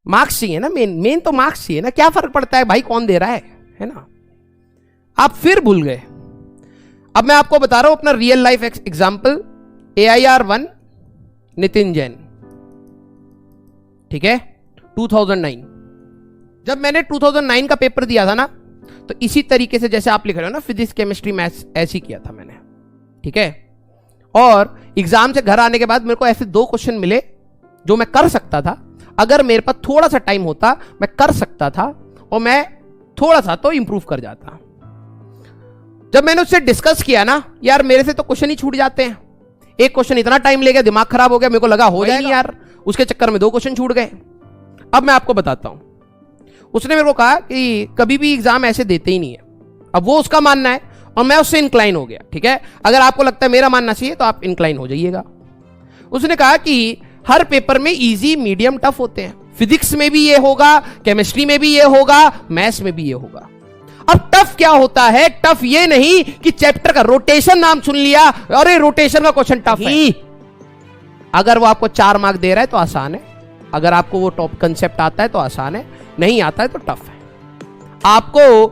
Marks चाहिए ना, main तो मार्क्स चाहिए ना, क्या फर्क पड़ता है भाई कौन दे रहा है ना। आप फिर भूल गए। अब मैं आपको बता रहा हूं अपना real life example, AIR-1 Nitin Jain, ठीक है, 2009। जब मैंने 2009 का पेपर दिया था ना, तो इसी तरीके से जैसे आप लिख रहे हो ना, फिजिक्स केमिस्ट्री मैथ्स, ऐसे ही किया था मैंने, ठीक है। और एग्जाम से घर आने के बाद मेरे को ऐसे 2 क्वेश्चन मिले जो मैं कर सकता था, अगर मेरे पास थोड़ा सा टाइम होता मैं कर सकता था और मैं थोड़ा सा तो इंप्रूव कर जाता। जब मैंने उससे डिस्कस किया ना, यार मेरे से तो क्वेश्चन ही छूट जाते हैं, एक क्वेश्चन इतना टाइम ले गया, दिमाग खराब हो गया, मेरे को लगा हो जाएगा यार, उसके चक्कर में 2 क्वेश्चन छूट गए। अब मैं आपको बताता हूं, उसने मेरे को कहा कि कभी भी एग्जाम ऐसे देते ही नहीं है। अब वो उसका मानना है और मैं उससे इंक्लाइन हो गया, ठीक है। अगर आपको लगता है मेरा मानना चाहिए तो आप इंक्लाइन हो जाइएगा। उसने कहा कि हर पेपर में इजी, मीडियम, टफ होते हैं। फिजिक्स में भी ये होगा, केमिस्ट्री में भी ये होगा, मैथ्स में भी ये होगा। अब टफ क्या होता है? टफ ये नहीं कि चैप्टर का रोटेशन नाम सुन लिया, अरे रोटेशन का क्वेश्चन टफ है। अगर वो आपको 4 मार्क दे रहा है तो आसान है, अगर आपको वो टॉप कंसेप्ट आता है तो आसान है, नहीं आता है तो टफ है। आपको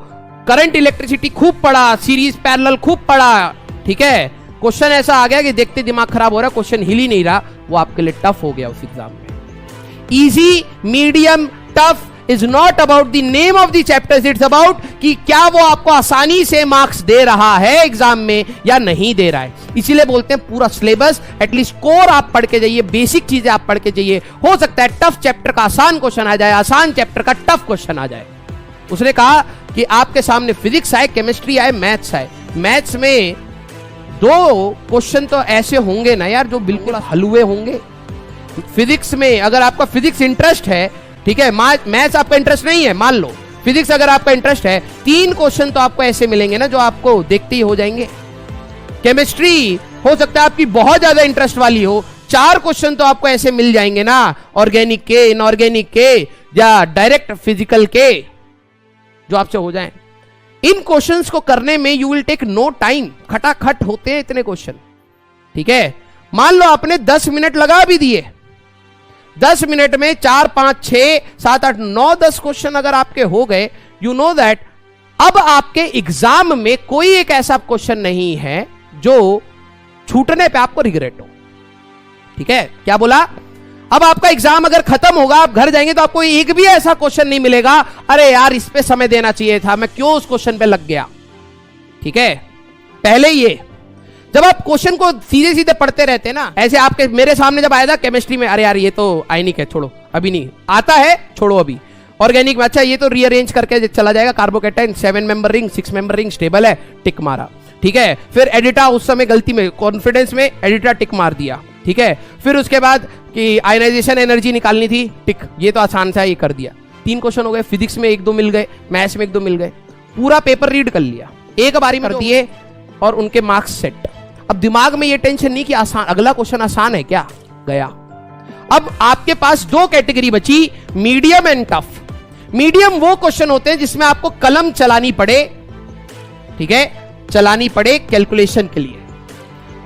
करंट इलेक्ट्रिसिटी खूब पढ़ा, सीरीज पैरेलल खूब पढ़ा, ठीक है, क्वेश्चन ऐसा आ गया कि देखते दिमाग खराब हो रहा है, क्वेश्चन हिल ही नहीं रहा, वो आपके लिए टफ हो गया उस एग्जाम में। Easy, medium, tough is not about the name of the chapters, it's about कि क्या वो आपको आसानी से मार्क्स दे रहा है एग्जाम में या नहीं दे रहा है। इसीलिए बोलते हैं पूरा सिलेबस, एटलीस्ट कोर आप पढ़ के जाइए, बेसिक चीजें आप पढ़ के जाइए। हो सकता है टफ चैप्टर का आसान क्वेश्चन आ जाए, आसान चैप्टर का टफ क्वेश्चन आ जाए। उसने कहा कि आपके सामने फिजिक्स आए, केमिस्ट्री आए, मैथ्स आए, मैथ्स में 2 क्वेश्चन तो ऐसे होंगे ना यार जो बिल्कुल हलवे होंगे। फिजिक्स में अगर आपका फिजिक्स इंटरेस्ट है, ठीक है, मैथ्स आपका इंटरेस्ट नहीं है, मान लो फिजिक्स अगर आपका इंटरेस्ट है, 3 क्वेश्चन तो आपको ऐसे मिलेंगे ना जो आपको देखते ही हो जाएंगे। केमिस्ट्री हो सकता है आपकी बहुत ज्यादा इंटरेस्ट वाली हो, 4 क्वेश्चन तो आपको ऐसे मिल जाएंगे ना, ऑर्गेनिक के, इनऑर्गेनिक के या डायरेक्ट फिजिकल के, जो आपसे हो जाएं। इन क्वेश्चंस को करने में you will take no time, खटाखट होते हैं इतने क्वेश्चन, ठीक है। मान लो आपने 10 मिनट लगा भी दिए, 10 मिनट में 4, 5, 6, 7, 8, 9, 10 क्वेश्चन अगर आपके हो गए, यू नो दैट अब आपके एग्जाम में कोई एक ऐसा क्वेश्चन नहीं है जो छूटने पे आपको रिग्रेट हो, ठीक है। क्या बोला? अब आपका एग्जाम अगर खत्म होगा, आप घर जाएंगे तो आपको एक भी ऐसा क्वेश्चन नहीं मिलेगा, अरे यार इस पे समय देना चाहिए था, मैं क्यों उस क्वेश्चन पे लग गया, ठीक है। पहले ये जब आप क्वेश्चन को सीधे सीधे पढ़ते रहते हैं ना, ऐसे आपके मेरे सामने जब आया था केमिस्ट्री में, अरे यार ये तो आयनिक है, छोड़ो अभी नहीं आता है, छोड़ो अभी। ऑर्गेनिक में अच्छा ये तो रीअरेंज करके चला जाएगा, carbocation 7 member ring, 6 member ring stable है, टिक मारा, ठीक है। फिर एडिटा उस समय गलती में कॉन्फिडेंस में एडिटा टिक मार दिया, ठीक है। फिर उसके बाद कि आयनाइजेशन एनर्जी निकालनी थी, टिक, ये तो आसान सा ये कर दिया। 3 क्वेश्चन हो गए, फिजिक्स में 1-2 मिल गए, मैथ्स में 1-2 मिल गए, पूरा पेपर रीड कर लिया, एक बारी में कर दिए और उनके मार्क्स सेट। अब दिमाग में ये टेंशन नहीं कि आसान, अगला क्वेश्चन आसान है क्या, गया। अब आपके पास 2 कैटेगरी बची, मीडियम एंड टफ। मीडियम वो क्वेश्चन होते हैं जिसमें आपको कलम चलानी पड़े, ठीक है, चलानी पड़े कैलकुलेशन के लिए,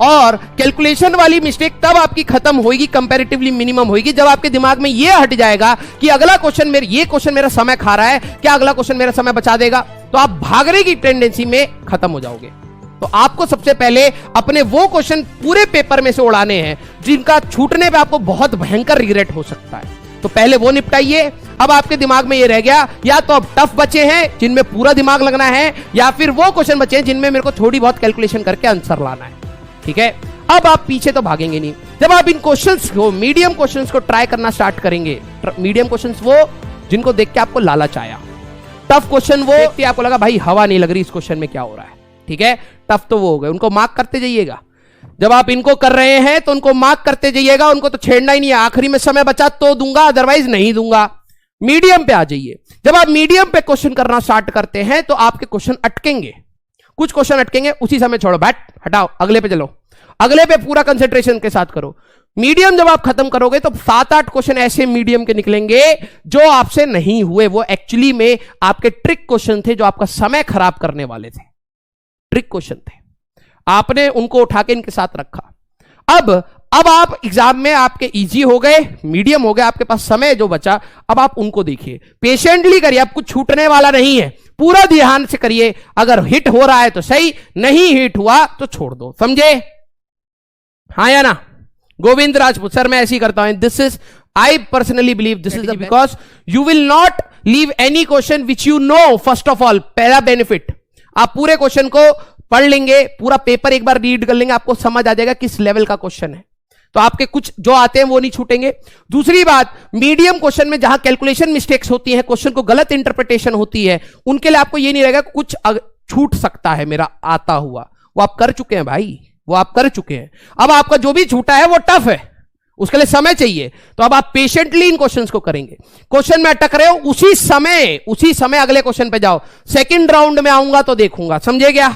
और कैलकुलेशन वाली मिस्टेक तब आपकी खत्म होगी, कंपैरेटिवली मिनिमम होगी, जब आपके दिमाग में यह हट जाएगा कि अगला क्वेश्चन ये क्वेश्चन मेरा समय खा रहा है, क्या अगला क्वेश्चन मेरा समय बचा देगा, तो आप भागने की टेंडेंसी में खत्म हो जाओगे। तो आपको सबसे पहले अपने वो क्वेश्चन पूरे पेपर में से उड़ाने हैं जिनका छूटने पे आपको बहुत भयंकर रिग्रेट हो सकता है, तो पहले वो निपटाइए। अब आपके दिमाग में ये रह गया, या तो अब टफ बचे हैं जिनमें पूरा दिमाग लगना है, या फिर वो क्वेश्चन बचे हैं जिनमें मेरे को थोड़ी बहुत कैलकुलेशन करके आंसर लाना है, ठीक है। अब आप पीछे तो भागेंगे नहीं। जब आप इन क्वेश्चंस को, मीडियम क्वेश्चंस को ट्राई करना स्टार्ट करेंगे, मीडियम क्वेश्चंस वो जिनको देख के आपको लालच आया, टफ क्वेश्चन वो देख के आपको लगा भाई हवा नहीं लग रही इस क्वेश्चन में, क्या हो रहा है, ठीक है। टफ तो वो हो गए, उनको मार्क करते जाइएगा। जब आप इनको कर रहे हैं तो उनको मार्क करते जाइएगा, उनको तो छेड़ना ही नहीं है, आखिरी में समय बचा तो दूंगा, अदरवाइज नहीं दूंगा। मीडियम पे आ जाइए। जब आप मीडियम पे क्वेश्चन करना स्टार्ट करते हैं तो आपके क्वेश्चन अटकेंगे, कुछ क्वेश्चन अटकेंगे, उसी समय छोड़ो, बैठ हटाओ, अगले पे चलो, अगले पे पूरा कंसंट्रेशन के साथ करो। मीडियम जब आप खत्म करोगे तो 7-8 क्वेश्चन ऐसे मीडियम के निकलेंगे जो आपसे नहीं हुए, वो एक्चुअली में आपके ट्रिक क्वेश्चन थे जो आपका समय खराब करने वाले थे, ट्रिक क्वेश्चन थे, आपने उनको उठा के इनके साथ रखा। अब अब आप एग्जाम में आपके इजी हो गए, मीडियम हो गए, आपके पास समय जो बचा, अब आप उनको देखिए, पेशेंटली करिए, आप कुछ छूटने वाला नहीं है, पूरा ध्यान से करिए। अगर हिट हो रहा है तो सही, नहीं हिट हुआ तो छोड़ दो, समझे? हाँ या ना? गोविंद राजपूत सर, मैं ऐसे ही करता हूं। This is, I personally believe this is because you will not leave any question which you know. First of all, पहला बेनिफिट, आप पूरे क्वेश्चन को पढ़ लेंगे, पूरा पेपर एक बार रीड कर लेंगे, आपको समझ आ जाएगा किस लेवल का क्वेश्चन है, तो आपके कुछ जो आते हैं वो नहीं छूटेंगे। दूसरी बात, मीडियम क्वेश्चन में जहां कैलकुलेशन मिस्टेक्स होती हैं, क्वेश्चन को गलत इंटरप्रिटेशन होती है, उनके लिए आपको ये नहीं रहेगा कुछ छूट सकता है मेरा आता हुआ, वो आप कर चुके हैं भाई, वो आप कर चुके हैं। अब आपका जो भी छूटा है वो टफ है, उसके लिए समय चाहिए, तो अब आप पेशेंटली इन क्वेश्चंस को करेंगे। क्वेश्चन में अटक रहे हो, उसी समय अगले क्वेश्चन पे जाओ। सेकंड राउंड में आऊंगा तो देखूंगा, समझे क्या?